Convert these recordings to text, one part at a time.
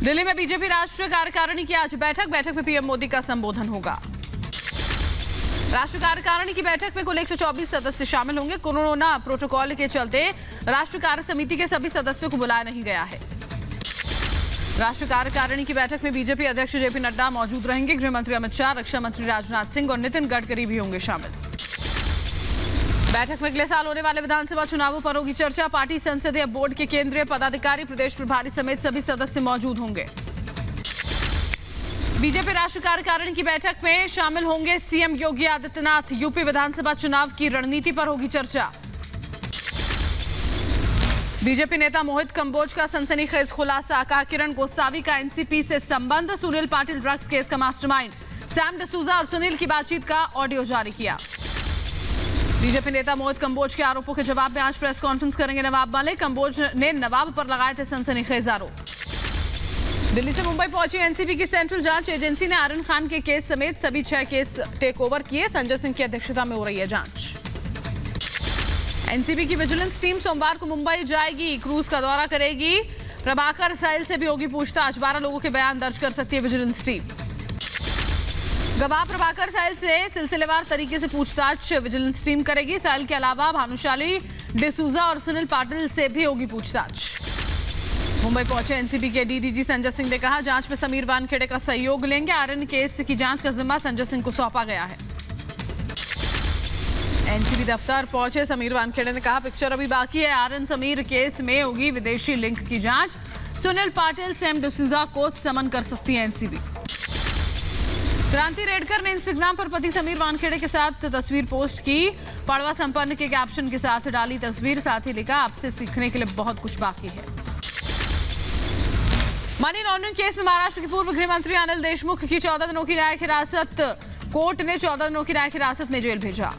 दिल्ली में बीजेपी राष्ट्रीय कार्यकारिणी की आज बैठक में पीएम मोदी का संबोधन होगा। राष्ट्रीय कार्यकारिणी की बैठक में कुल 124 सदस्य शामिल होंगे। कोरोना प्रोटोकॉल के चलते राष्ट्रीय कार्य समिति के सभी सदस्यों को बुलाया नहीं गया है। राष्ट्रीय कार्यकारिणी की बैठक में बीजेपी अध्यक्ष जेपी नड्डा मौजूद रहेंगे। गृह मंत्री अमित शाह, रक्षा मंत्री राजनाथ सिंह और नितिन गडकरी भी होंगे शामिल। बैठक में अगले साल होने वाले विधानसभा चुनावों पर होगी चर्चा। पार्टी संसदीय बोर्ड के केंद्रीय पदाधिकारी, प्रदेश प्रभारी समेत सभी सदस्य मौजूद होंगे। बीजेपी राष्ट्रीय कार्यकारिणी की बैठक में शामिल होंगे सीएम योगी आदित्यनाथ। यूपी विधानसभा चुनाव की रणनीति पर होगी चर्चा। बीजेपी नेता मोहित कंबोज का सनसनीखेज खुलासा, कहा किरण गोस्वामी का एनसीपी से संबंध। सुनील पाटिल ड्रग्स केस का मास्टरमाइंड, सैम डिसूजा और सुनील की बातचीत का ऑडियो जारी किया। बीजेपी नेता मोहित कंबोज के आरोपों के जवाब में आज प्रेस कॉन्फ्रेंस करेंगे नवाब मलिक। कंबोज ने नवाब पर लगाए थे सनसनीखेज आरोप। दिल्ली से मुंबई पहुंची एनसीबी की सेंट्रल जांच एजेंसी ने आर्यन खान के केस समेत सभी 6 केस टेक ओवर किए। संजय सिंह की अध्यक्षता में हो रही है जांच। एनसीबी की विजिलेंस टीम सोमवार को मुंबई जाएगी, क्रूज का दौरा करेगी। प्रभाकर साहिल से भी होगी पूछताछ। 12 लोगों के बयान दर्ज कर सकती है विजिलेंस टीम। गवाह प्रभाकर साहिल से सिलसिलेवार तरीके से पूछताछ विजिलेंस टीम करेगी। साहिल के अलावा भानुशाली, डिसूजा और सुनील पाटिल से भी होगी पूछताछ। मुंबई पहुंचे एनसीबी के डीडीजी संजय सिंह ने कहा जांच में समीर वानखेड़े का सहयोग लेंगे। आर्यन केस की जांच का जिम्मा संजय सिंह को सौंपा गया है। एनसीबी दफ्तर पहुंचे समीर वानखेड़े ने कहा पिक्चर अभी बाकी है। आर्यन समीर केस में होगी विदेशी लिंक की जांच। सुनील पाटिल, सैम डिसूजा को समन कर सकती है एनसीबी। क्रांति रेडकर ने इंस्टाग्राम पर पति समीर वानखेड़े के साथ तस्वीर पोस्ट की। पड़वा संपन्न के कैप्शन के साथ डाली तस्वीर, साथ ही लिखा आपसे सीखने के लिए बहुत कुछ बाकी है। मनी लॉन्ड्रिंग केस में महाराष्ट्र के पूर्व गृह मंत्री अनिल देशमुख की 14 दिनों की न्यायिक हिरासत, कोर्ट ने 14 दिनों की न्यायिक हिरासत में जेल भेजा।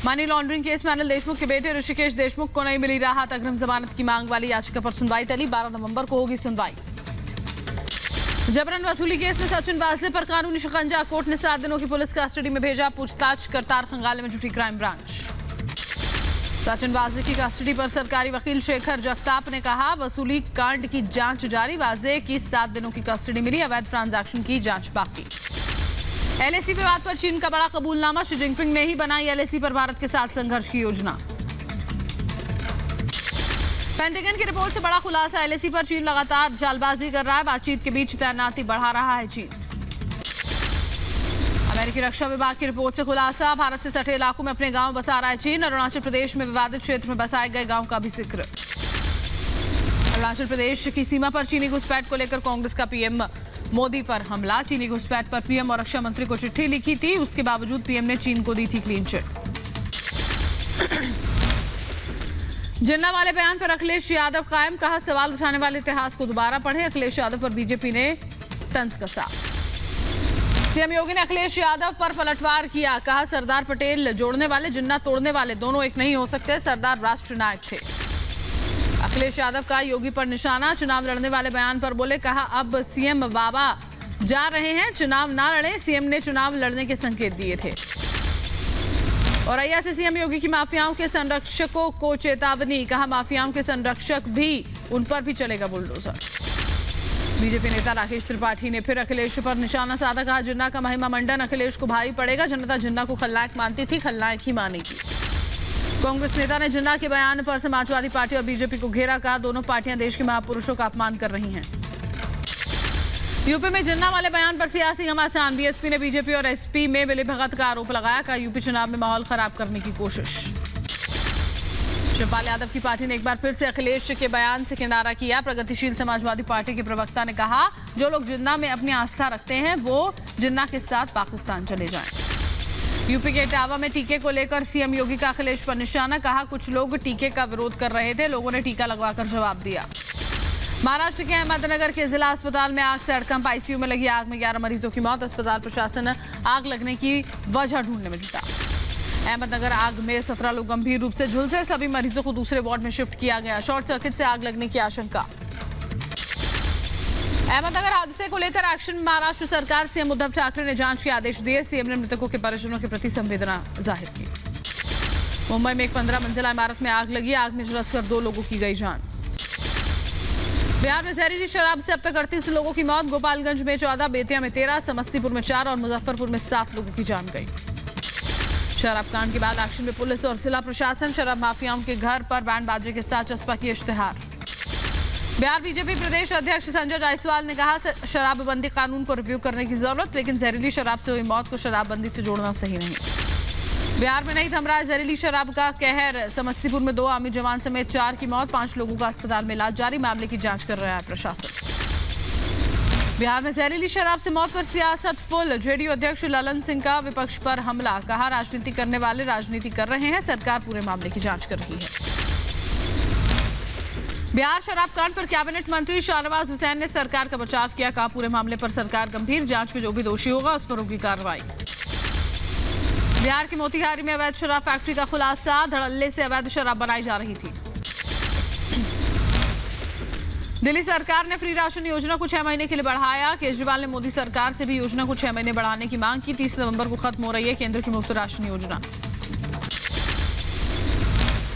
मनी लॉन्ड्रिंग केस में अनिल देशमुख के बेटे ऋषिकेश देशमुख को नहीं मिली राहत। अग्रिम जमानत की मांग वाली याचिका पर सुनवाई टली। 12 नवंबर को होगी सुनवाई। जबरन वसूली केस में सचिन वाजे पर कानूनी शिकंजा, कोर्ट ने 7 दिनों की पुलिस कस्टडी में भेजा। पूछताछ करतार खंगाले में जुटी क्राइम ब्रांच। सचिन वाजे की कस्टडी पर सरकारी वकील शेखर जगताप ने कहा वसूली कांड की जांच जारी। वाजे की 7 दिनों की कस्टडी मिली। अवैध ट्रांजैक्शन की जांच बाकी। एलएसी विवाद पर चीन का बड़ा कबूलनामा, शी जिनपिंग ने ही बनाई एलएसी पर भारत के साथ संघर्ष की योजना। पेंटागन की रिपोर्ट से बड़ा खुलासा, एलएसी पर चीन लगातार चालबाजी कर रहा है। बातचीत के बीच तैनाती बढ़ा रहा है चीन। अमेरिकी रक्षा विभाग की रिपोर्ट से खुलासा, भारत से सटे इलाकों में अपने गांव बसा रहा है चीन। अरुणाचल प्रदेश में विवादित क्षेत्र में बसाए गए गांव का भी जिक्र। अरुणाचल प्रदेश की सीमा पर चीनी घुसपैठ को लेकर कांग्रेस का पीएम मोदी पर हमला। चीनी घुसपैठ पर पीएम और रक्षा मंत्री को चिट्ठी लिखी थी, उसके बावजूद पीएम ने चीन को दी थी क्लीन चिट। जिन्ना वाले बयान पर अखिलेश यादव कायम, कहा सवाल उठाने वाले इतिहास को दोबारा पढ़ें। अखिलेश यादव पर बीजेपी ने तंज कसा। सीएम योगी ने अखिलेश यादव पर पलटवार किया, कहा सरदार पटेल जोड़ने वाले, जिन्ना तोड़ने वाले दोनों एक नहीं हो सकते। सरदार राष्ट्र नायक थे। अखिलेश यादव का योगी पर निशाना, चुनाव लड़ने वाले बयान पर बोले, कहा अब सीएम बाबा जा रहे हैं, चुनाव ना लड़े। सीएम ने चुनाव लड़ने के संकेत दिए थे। औरैया से सीएम योगी की माफियाओं के संरक्षकों को चेतावनी, कहा माफियाओं के संरक्षक भी, उन पर भी चलेगा बुलडोजर। बीजेपी नेता राकेश त्रिपाठी ने फिर अखिलेश पर निशाना साधा, कहा जिन्ना का महिमा मंडन अखिलेश को भारी पड़ेगा। जनता जिन्ना को खलनायक मानती थी, खलनायक ही मानेगी। कांग्रेस नेता ने जिन्ना के बयान पर समाजवादी पार्टी और बीजेपी को घेरा, कहा दोनों पार्टियां देश के महापुरुषों का अपमान कर रही हैं। यूपी में जिन्ना वाले बयान पर सियासी घमासान, बीएसपी ने बीजेपी और एसपी में मिलीभगत का आरोप लगाया, कहा यूपी चुनाव में माहौल खराब करने की कोशिश। शिवपाल यादव की पार्टी ने एक बार फिर से अखिलेश के बयान से किनारा किया। प्रगतिशील समाजवादी पार्टी के प्रवक्ता ने कहा जो लोग जिन्ना में अपनी आस्था रखते हैं वो जिन्ना के साथ पाकिस्तान चले जाएं। यूपी के इटावा में टीके को लेकर सीएम योगी का अखिलेश पर निशाना, कहा कुछ लोग टीके का विरोध कर रहे थे, लोगों ने टीका लगवाकर जवाब दिया। महाराष्ट्र के अहमदनगर के जिला अस्पताल में आग से हड़कंप, आईसीयू में लगी आग में 11 मरीजों की मौत। अस्पताल प्रशासन आग लगने की वजह ढूंढने में जुटा। अहमदनगर आग में 17 लोग गंभीर रूप से झुलसे, सभी मरीजों को दूसरे वार्ड में शिफ्ट किया गया। शॉर्ट सर्किट से आग लगने की आशंका। अहमदनगर हादसे को लेकर एक्शन में महाराष्ट्र सरकार, सीएम उद्धव ठाकरे ने जांच के आदेश दिए। सीएम ने मृतकों के परिजनों के प्रति संवेदना जाहिर की। मुंबई में एक 15 मंजिला इमारत में आग लगी, आग में झुलसकर 2 लोगों की गई जान। बिहार में जहरीली शराब से अब तक 38 लोगों की मौत। गोपालगंज में 14, बेतिया में 13, समस्तीपुर में 4 और मुजफ्फरपुर में 7 लोगों की जान गई। शराब कांड के बाद एक्शन में पुलिस और जिला प्रशासन। शराब माफियाओं के घर पर बैंड बाजे के साथ चस्पा की इश्तेहार। बिहार बीजेपी प्रदेश अध्यक्ष संजय जायसवाल ने कहा शराबबंदी कानून को रिव्यू करने की जरूरत, लेकिन जहरीली शराब से हुई मौत को शराबबंदी से जोड़ना सही नहीं। बिहार में नहीं थम रहा है जहरीली शराब का कहर। समस्तीपुर में 2 आर्मी जवान समेत 4 की मौत, 5 लोगों का अस्पताल में इलाज जारी। मामले की जांच कर रहा है प्रशासन। बिहार में जहरीली शराब से मौत पर सियासत फुल। जेडीयू अध्यक्ष ललन सिंह का विपक्ष पर हमला। कहा राजनीति करने वाले राजनीति कर रहे हैं, सरकार पूरे मामले की जांच कर रही है। बिहार शराब कांड पर कैबिनेट मंत्री शाहनवाज हुसैन ने सरकार का बचाव किया। कहा पूरे मामले पर सरकार गंभीर, जांच में जो भी दोषी होगा उस पर होगी कार्रवाई। बिहार के मोतिहारी में अवैध शराब फैक्ट्री का खुलासा। धड़ल्ले से अवैध शराब बनाई जा रही थी। दिल्ली सरकार ने फ्री राशन योजना को 6 महीने के लिए बढ़ाया। केजरीवाल ने मोदी सरकार से भी योजना को 6 महीने बढ़ाने की मांग की। 30 नवंबर को खत्म हो रही है केंद्र की मुफ्त राशन योजना।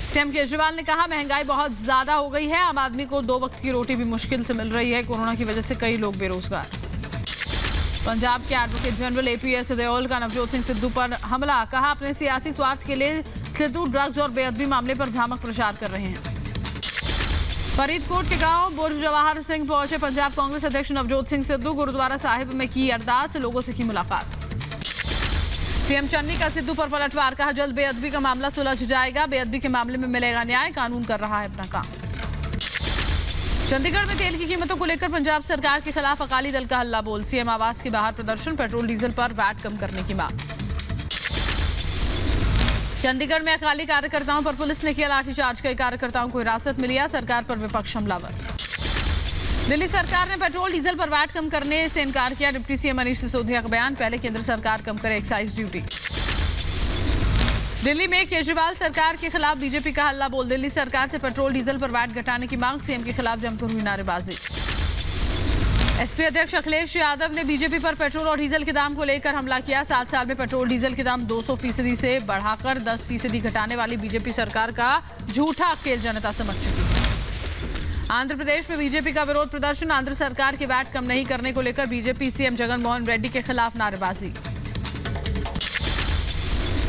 सीएम केजरीवाल ने कहा महंगाई बहुत ज्यादा हो गई है, आम आदमी को 2 वक्त की रोटी भी मुश्किल से मिल रही है। कोरोना की वजह से कई लोग बेरोजगार। पंजाब के एडवोकेट जनरल एपीएस देओल का नवजोत सिंह सिद्धू पर हमला। कहा अपने सियासी स्वार्थ के लिए सिद्धू ड्रग्स और बेअदबी मामले पर भ्रामक प्रचार कर रहे हैं। फरीदकोट के गांव बुर्ज जवाहर सिंह पहुंचे पंजाब कांग्रेस अध्यक्ष नवजोत सिंह सिद्धू। गुरुद्वारा साहिब में की अरदास, लोगों से की मुलाकात। सीएम चन्नी का सिद्धू पर पलटवार। कहा जल्द बेअदबी का मामला सुलझ जाएगा, बेअदबी के मामले में मिलेगा न्याय, कानून कर रहा है अपना काम। चंडीगढ़ में तेल की कीमतों को लेकर पंजाब सरकार के खिलाफ अकाली दल का हल्ला बोल। सीएम आवास के बाहर प्रदर्शन। पेट्रोल डीजल पर वैट कम करने की मांग। चंडीगढ़ में अकाली कार्यकर्ताओं पर पुलिस ने किया लाठीचार्ज। कई कार्यकर्ताओं को हिरासत में लिया। सरकार पर विपक्ष हमलावर। दिल्ली सरकार ने पेट्रोल डीजल पर वैट कम करने से इनकार किया। डिप्टी सीएम मनीष सिसोदिया का बयान। पहले केंद्र सरकार कम करे एक्साइज ड्यूटी। दिल्ली में केजरीवाल सरकार के खिलाफ बीजेपी का हल्ला बोल। दिल्ली सरकार से पेट्रोल डीजल पर वैट घटाने की मांग। सीएम के खिलाफ जमकर हुई नारेबाजी। एसपी अध्यक्ष अखिलेश यादव ने बीजेपी पर पेट्रोल और डीजल के दाम को लेकर हमला किया। 7 साल में पेट्रोल डीजल के दाम 200% से बढ़ाकर 10% घटाने वाली बीजेपी सरकार का झूठा खेल जनता समझ चुकी है। आंध्र प्रदेश में बीजेपी का विरोध प्रदर्शन। आंध्र सरकार की वैट कम नहीं करने को लेकर बीजेपी सीएम जगनमोहन रेड्डी के खिलाफ नारेबाजी।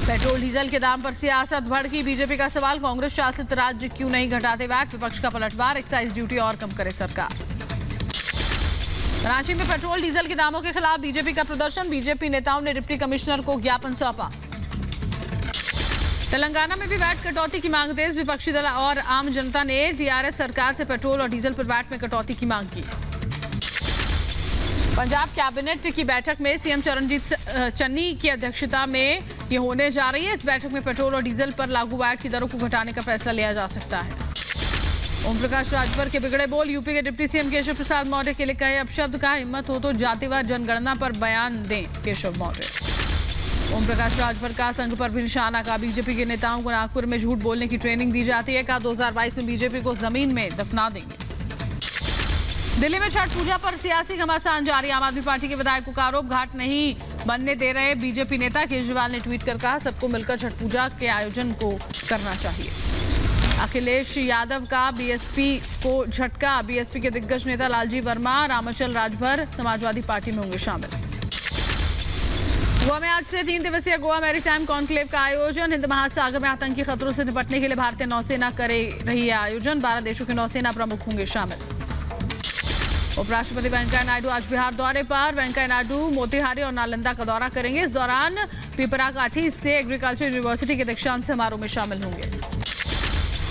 पेट्रोल डीजल के दाम पर सियासत भड़की। बीजेपी का सवाल कांग्रेस शासित राज्य क्यों नहीं घटाते वैट। विपक्ष का पलटवार। एक्साइज ड्यूटी और कम करे सरकार। रांची में पेट्रोल डीजल के दामों के खिलाफ बीजेपी का प्रदर्शन। बीजेपी नेताओं ने डिप्टी कमिश्नर को ज्ञापन सौंपा। तेलंगाना में भी वैट कटौती की मांग तेज। विपक्षी दल और आम जनता ने टीआरएस सरकार से पेट्रोल और डीजल पर वैट में कटौती की मांग की। पंजाब कैबिनेट की बैठक में सीएम चरणजीत चन्नी की अध्यक्षता में ये होने जा रही है। इस बैठक में पेट्रोल और डीजल पर लागू वैट की दरों को घटाने का फैसला लिया जा सकता है। ओम प्रकाश राजभर के बिगड़े बोल। यूपी के डिप्टी सीएम केशव प्रसाद मौर्य के लिए कहे अपशब्द। कहा हिम्मत हो तो जातिवार जनगणना पर बयान दें केशव मौर्य। ओम प्रकाश राजभर का संघ पर भी निशाना। का बीजेपी के नेताओं को नागपुर में झूठ बोलने की ट्रेनिंग दी जाती है। कहा 2022 में बीजेपी को जमीन में दफना देंगे। दिल्ली में छठ पूजा पर सियासी घमासान जारी। आम आदमी पार्टी के विधायकों का आरोप घाट नहीं बनने दे रहे बीजेपी नेता। केजरीवाल ने ट्वीट कर कहा सबको मिलकर छठ पूजा के आयोजन को करना चाहिए। अखिलेश यादव का बीएसपी को झटका। बीएसपी के दिग्गज नेता लालजी वर्मा, रामाचल राजभर समाजवादी पार्टी में होंगे शामिल। गोवा में आज से 3 दिवसीय गोवा मैरीटाइम कॉन्क्लेव का आयोजन। हिंद महासागर में आतंकी खतरों से निपटने के लिए भारतीय नौसेना करे रही है आयोजन। 12 देशों के नौसेना प्रमुख होंगे शामिल। उपराष्ट्रपति वेंकैया नायडू आज बिहार दौरे पर। वेंकैया नायडू मोतिहारी और नालंदा का दौरा करेंगे। इस दौरान पिपराकाठी से एग्रीकल्चर यूनिवर्सिटी के दीक्षांत समारोह में शामिल होंगे।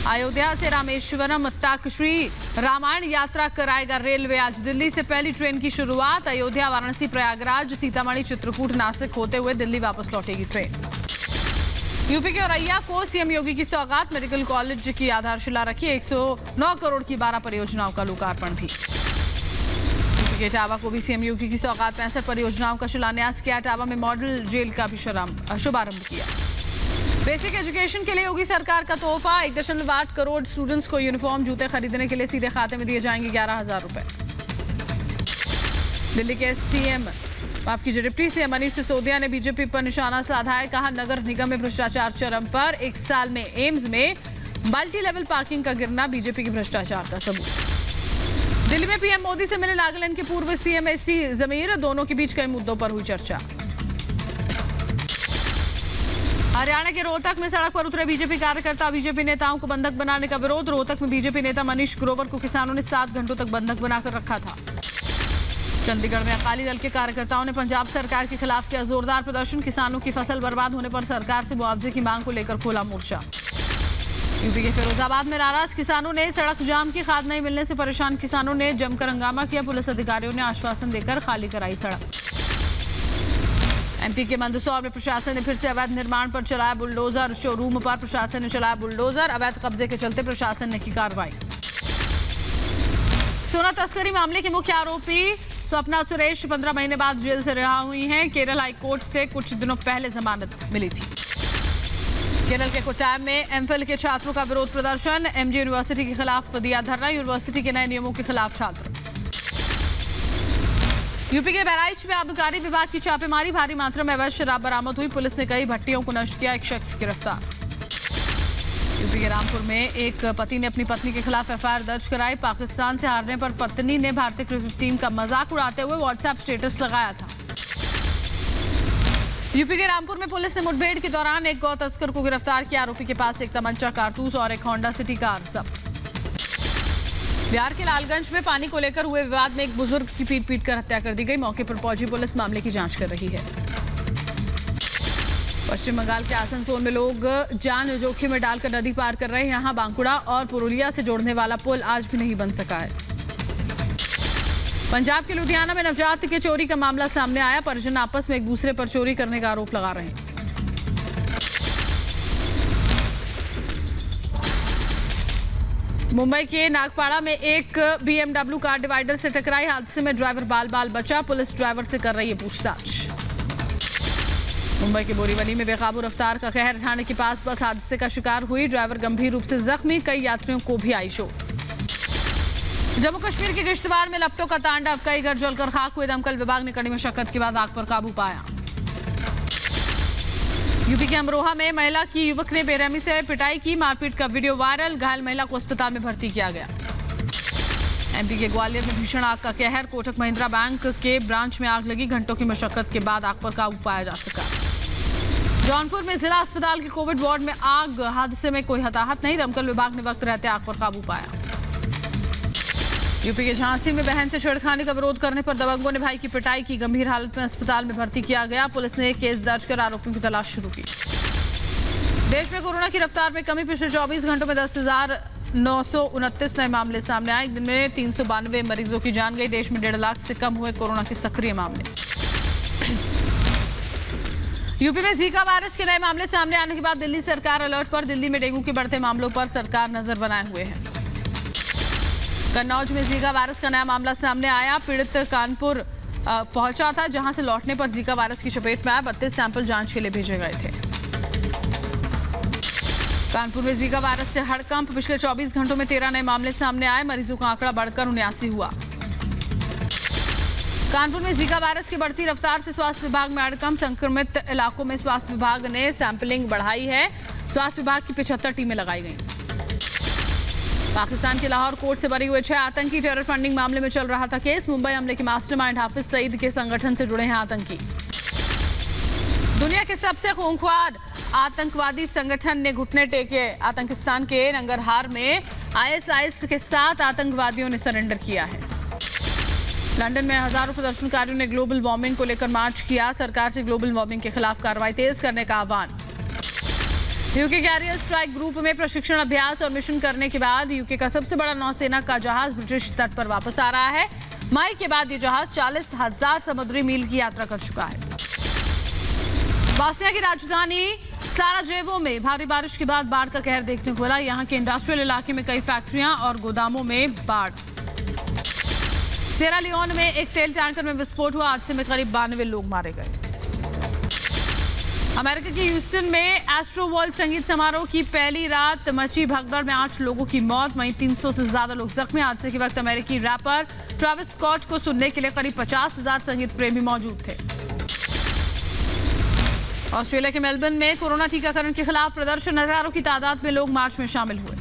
अयोध्या से रामेश्वरम तक श्री रामायण यात्रा कराएगा रेलवे। आज दिल्ली से पहली ट्रेन की शुरुआत। अयोध्या, वाराणसी, प्रयागराज, सीतामढ़ी, चित्रकूट, नासिक होते हुए दिल्ली वापस लौटेगी ट्रेन। यूपी के औरैया को सीएम योगी की सौगात। मेडिकल कॉलेज की आधारशिला रखी। 109 करोड़ की 12 परियोजनाओं का लोकार्पण भी। यूपी के इटावा को भी सीएम योगी की सौगात। 65 परियोजनाओं का शिलान्यास किया। इटावा में मॉडल जेल का भी शुभारंभ किया। बेसिक एजुकेशन के लिए योगी सरकार का तोहफा। 1.8 करोड़ स्टूडेंट्स को यूनिफॉर्म, जूते खरीदने के लिए सीधे खाते में दिए जाएंगे 11,000 रुपए। दिल्ली के डिप्टी सीएम मनीष सिसोदिया ने बीजेपी पर निशाना साधा है। कहा नगर निगम में भ्रष्टाचार चरम पर। 1 साल में एम्स में मल्टी लेवल पार्किंग का गिरना बीजेपी के भ्रष्टाचार का सबूत। दिल्ली में पीएम मोदी से मिले नागालैंड के पूर्व सीएम एससी जमीर, दोनों के बीच कई मुद्दों पर हुई चर्चा। हरियाणा के रोहतक में सड़क पर उतरे बीजेपी कार्यकर्ता, बीजेपी नेताओं को बंधक बनाने का विरोध। रोहतक में बीजेपी नेता मनीष ग्रोवर को किसानों ने 7 घंटों तक बंधक बनाकर रखा था। चंडीगढ़ में अकाली दल के कार्यकर्ताओं ने पंजाब सरकार के खिलाफ किया जोरदार प्रदर्शन। किसानों की फसल बर्बाद होने पर सरकार से मुआवजे की मांग को लेकर खोला मोर्चा। यूपी के फिरोजाबाद में नाराज किसानों ने सड़क जाम की, खाद नहीं मिलने से परेशान किसानों ने जमकर हंगामा किया। पुलिस अधिकारियों ने आश्वासन देकर खाली कराई सड़क। एमपी के मंदसौर में प्रशासन ने फिर से अवैध निर्माण पर चलाया बुलडोजर। शोरूम पर प्रशासन ने चलाया बुलडोजर, अवैध कब्जे के चलते प्रशासन ने की कार्रवाई। सोना तस्करी मामले की मुख्य आरोपी स्वप्ना सुरेश 15 महीने बाद जेल से रिहा हुई हैं। केरल हाईकोर्ट से कुछ दिनों पहले जमानत मिली थी। केरल के कोट्टायम में एमफिल के छात्रों का विरोध प्रदर्शन। एमजी यूनिवर्सिटी के खिलाफ दिया धरना, यूनिवर्सिटी के नए नियमों के खिलाफ छात्र। यूपी के बहराइच में आबकारी विभाग की छापेमारी, भारी मात्रा में अवैध शराब बरामद हुई। पुलिस ने कई भट्टियों को नष्ट किया, एक शख्स गिरफ्तार। यूपी के रामपुर में एक पति ने अपनी पत्नी के खिलाफ एफआईआर दर्ज कराई। पाकिस्तान से हारने पर पत्नी ने भारतीय क्रिकेट टीम का मजाक उड़ाते हुए व्हाट्सएप स्टेटस लगाया था। यूपी के रामपुर में पुलिस ने मुठभेड़ के दौरान एक गौ तस्कर को गिरफ्तार किया। आरोपी के पास एक तमंचा, कारतूस और एक होंडा सिटी कार जब्त। बिहार के लालगंज में पानी को लेकर हुए विवाद में एक बुजुर्ग की पीट कर हत्या कर दी गई। मौके पर पहुंची पुलिस मामले की जांच कर रही है। पश्चिम बंगाल के आसनसोल में लोग जान जोखिम में डालकर नदी पार कर रहे हैं। यहां बांकुड़ा और पुरुलिया से जोड़ने वाला पुल आज भी नहीं बन सका है। पंजाब के लुधियाना में नवजात के चोरी का मामला सामने आया। परिजन आपस में एक दूसरे पर चोरी करने का आरोप लगा रहे हैं। मुंबई के नागपाड़ा में एक BMW कार डिवाइडर से टकराई। हादसे में ड्राइवर बाल बचा। पुलिस ड्राइवर से कर रही है पूछताछ। मुंबई के बोरीवली में बेकाबू रफ्तार का कहर, ठाणे के पास बस हादसे का शिकार हुई। ड्राइवर गंभीर रूप से जख्मी, कई यात्रियों को भी आई चोट। जम्मू कश्मीर के किश्तवाड़ में लपटों का तांडव, कई घर जलकर खाक हुए। दमकल विभाग ने कड़ी मशक्कत के बाद आग पर काबू पाया। यूपी के अमरोहा में महिला की युवक ने बेरहमी से पिटाई की। मारपीट का वीडियो वायरल, घायल महिला को अस्पताल में भर्ती किया गया। एमपी के ग्वालियर में भीषण आग का कहर, कोटक महिंद्रा बैंक के ब्रांच में आग लगी। घंटों की मशक्कत के बाद आग पर काबू पाया जा सका। जौनपुर में जिला अस्पताल के कोविड वार्ड में आग, हादसे में कोई हताहत नहीं। दमकल विभाग ने वक्त रहते आग पर काबू पाया। यूपी के झांसी में बहन से छेड़खानी का विरोध करने पर दबंगों ने भाई की पिटाई की। गंभीर हालत में अस्पताल में भर्ती किया गया। पुलिस ने केस दर्ज कर आरोपियों की तलाश शुरू की। देश में कोरोना की रफ्तार में कमी, पिछले 24 घंटों में 10,929 नए मामले सामने आए। दिन में 392 मरीजों की जान गई। देश में 1.5 लाख से कम हुए कोरोना के सक्रिय मामले। यूपी में जीका वायरस के नए मामले सामने आने के बाद दिल्ली सरकार अलर्ट पर। दिल्ली में डेंगू के बढ़ते मामलों पर सरकार नजर बनाए हुए है। कन्नौज में जीका वायरस का नया मामला सामने आया। पीड़ित कानपुर पहुंचा था, जहां से लौटने पर जीका वायरस की चपेट में आया। 32 सैंपल जांच के लिए भेजे गए थे। कानपुर में जीका वायरस से हड़कंप, पिछले 24 घंटों में 13 नए मामले सामने आए। मरीजों का आंकड़ा बढ़कर 79 हुआ। कानपुर में जीका वायरस की बढ़ती रफ्तार से स्वास्थ्य विभाग में हड़कंप। संक्रमित इलाकों में स्वास्थ्य विभाग ने सैंपलिंग बढ़ाई है। स्वास्थ्य विभाग की 75 टीमें लगाई गई। पाकिस्तान के लाहौर कोर्ट से बरी हुए 6 आतंकी, टेरर फंडिंग मामले में चल रहा था केस। मुंबई हमले के मास्टरमाइंड हाफिज सईद के संगठन से जुड़े हैं आतंकी। दुनिया के सबसे खूंखार आतंकवादी संगठन ने घुटने टेके। आतंकिस्तान के नंगरहार में ISIS के 7 आतंकवादियों ने सरेंडर किया है। लंदन में हजारों प्रदर्शनकारियों ने ग्लोबल वार्मिंग को लेकर मार्च किया। सरकार से ग्लोबल वार्मिंग के खिलाफ कार्रवाई तेज करने का आह्वान। यूके कैरियर स्ट्राइक ग्रुप में प्रशिक्षण, अभ्यास और मिशन करने के बाद यूके का सबसे बड़ा नौसेना का जहाज ब्रिटिश तट पर वापस आ रहा है। मई के बाद ये जहाज 40,000 समुद्री मील की यात्रा कर चुका है। बोस्निया की राजधानी साराजेवो में भारी बारिश के बाद बाढ़ का कहर देखने को मिला। यहाँ के इंडस्ट्रियल इलाके में कई फैक्ट्रियां और गोदामों में बाढ़। सिएरा लियोन में एक तेल टैंकर में विस्फोट हुआ। हादसे में करीब 92 लोग मारे गए। अमेरिका के ह्यूस्टन में एस्ट्रो वर्ल्ड संगीत समारोह की पहली रात मची भगदड़ में 8 लोगों की मौत, वहीं 300 से ज्यादा लोग जख्मी। हादसे के वक्त अमेरिकी रैपर ट्रेविस स्कॉट को सुनने के लिए करीब 50,000 संगीत प्रेमी मौजूद थे। ऑस्ट्रेलिया के मेलबर्न में कोरोना टीकाकरण के खिलाफ प्रदर्शन, हजारों की तादाद में लोग मार्च में शामिल हुए।